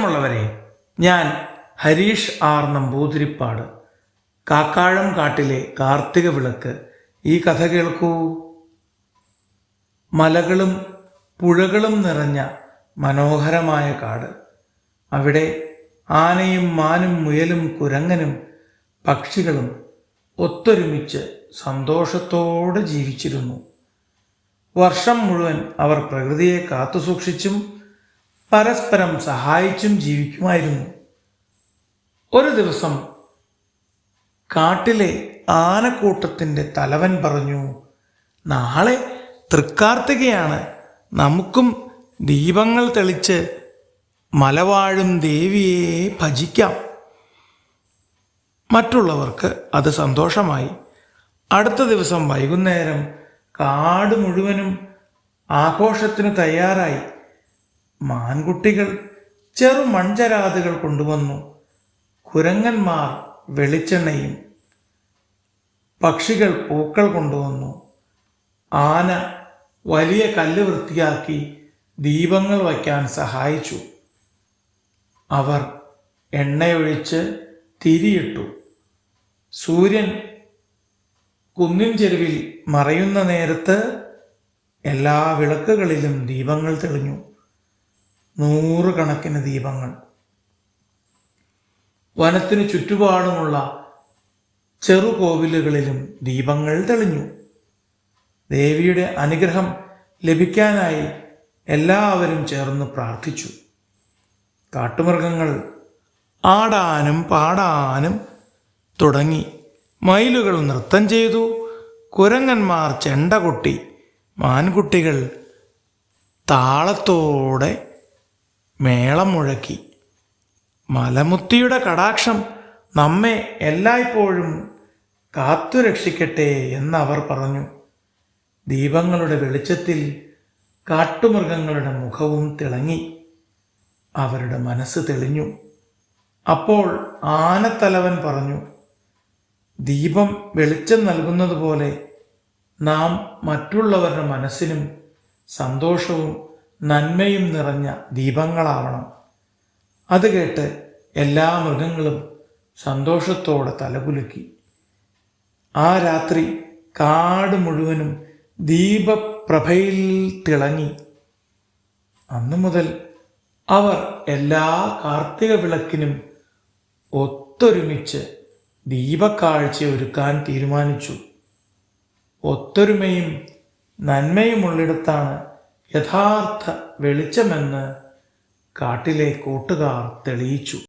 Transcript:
പ്രിയമുള്ളവരെ, ഞാൻ ഹരീഷ് ആർ നമ്പൂതിരിപ്പാട്. കാക്കാഴം കാട്ടിലെ കാർത്തിക വിളക്ക്. ഈ കഥ കേൾക്കൂ. മലകളും പുഴകളും നിറഞ്ഞ മനോഹരമായ കാട്. അവിടെ ആനയും മാനും മുയലും കുരങ്ങനും പക്ഷികളും ഒത്തൊരുമിച്ച് സന്തോഷത്തോടെ ജീവിച്ചിരുന്നു. വർഷം മുഴുവൻ അവർ പ്രകൃതിയെ കാത്തുസൂക്ഷിച്ചും പരസ്പരം സഹായിച്ചും ജീവിക്കുമായിരുന്നു. ഒരു ദിവസം കാട്ടിലെ ആനക്കൂട്ടത്തിൻ്റെ തലവൻ പറഞ്ഞു, നാളെ തൃക്കാർത്തികയാണ്, നമുക്കും ദീപങ്ങൾ തെളിച്ച് മലവാഴും ദേവിയെ ഭജിക്കാം. മറ്റുള്ളവർക്ക് അത് സന്തോഷമായി. അടുത്ത ദിവസം വൈകുന്നേരം കാട് മുഴുവനും ആഘോഷത്തിന് തയ്യാറായി. മാൻകുട്ടികൾ ചെറു മൺചരാതുകൾ കൊണ്ടുവന്നു. കുരങ്ങന്മാർ വെളിച്ചെണ്ണയും, പക്ഷികൾ പൂക്കൾ കൊണ്ടുവന്നു. ആന വലിയ കല്ല് വൃത്തിയാക്കി ദീപങ്ങൾ വയ്ക്കാൻ സഹായിച്ചു. അവർ എണ്ണയൊഴിച്ച് തിരിയിട്ടു. സൂര്യൻ കുന്നിൻ ചെരുവിൽ മറയുന്ന നേരത്ത് എല്ലാ വിളക്കുകളിലും ദീപങ്ങൾ തെളിഞ്ഞു. 100 കണക്കിന് ദീപങ്ങൾ. വനത്തിനു ചുറ്റുപാടുമുള്ള ചെറുകോവിലുകളിലും ദീപങ്ങൾ തെളിഞ്ഞു. ദേവിയുടെ അനുഗ്രഹം ലഭിക്കാനായി എല്ലാവരും ചേർന്ന് പ്രാർത്ഥിച്ചു. കാട്ടുമൃഗങ്ങൾ ആടാനും പാടാനും തുടങ്ങി. മയിലുകൾ നൃത്തം ചെയ്തു. കുരങ്ങന്മാർ ചെണ്ട കൊട്ടി. മാൻകുട്ടികൾ താളത്തോടെ മേളം മുഴക്കി. മലമുത്തിയുടെ കടാക്ഷം നമ്മെ എല്ലായ്പ്പോഴും കാത്തുരക്ഷിക്കട്ടെ എന്നവർ പറഞ്ഞു. ദീപങ്ങളുടെ വെളിച്ചത്തിൽ കാട്ടുമൃഗങ്ങളുടെ മുഖവും തിളങ്ങി. അവരുടെ മനസ്സ് തെളിഞ്ഞു. അപ്പോൾ ആനത്തലവൻ പറഞ്ഞു, ദീപം വെളിച്ചം നൽകുന്നത് പോലെ നാം മറ്റുള്ളവരുടെ മനസ്സിലും സന്തോഷവും നന്മയും നിറഞ്ഞ ദീപങ്ങളാവണം. അത് കേട്ട് എല്ലാ മൃഗങ്ങളും സന്തോഷത്തോടെ തലകുലുക്കി. ആ രാത്രി കാട് മുഴുവനും ദീപപ്രഭയിൽ തിളങ്ങി. അന്നു മുതൽ അവർ എല്ലാ കാർത്തിക വിളക്കിനും ഒത്തൊരുമിച്ച് ദീപക്കാഴ്ച ഒരുക്കാൻ തീരുമാനിച്ചു. ഒത്തൊരുമയും നന്മയുമുള്ളിടത്താണ് യഥാർത്ഥ വെളിച്ചമെന്ന് കാട്ടിലെ കൂട്ടുകാർ തെളിയിച്ചു.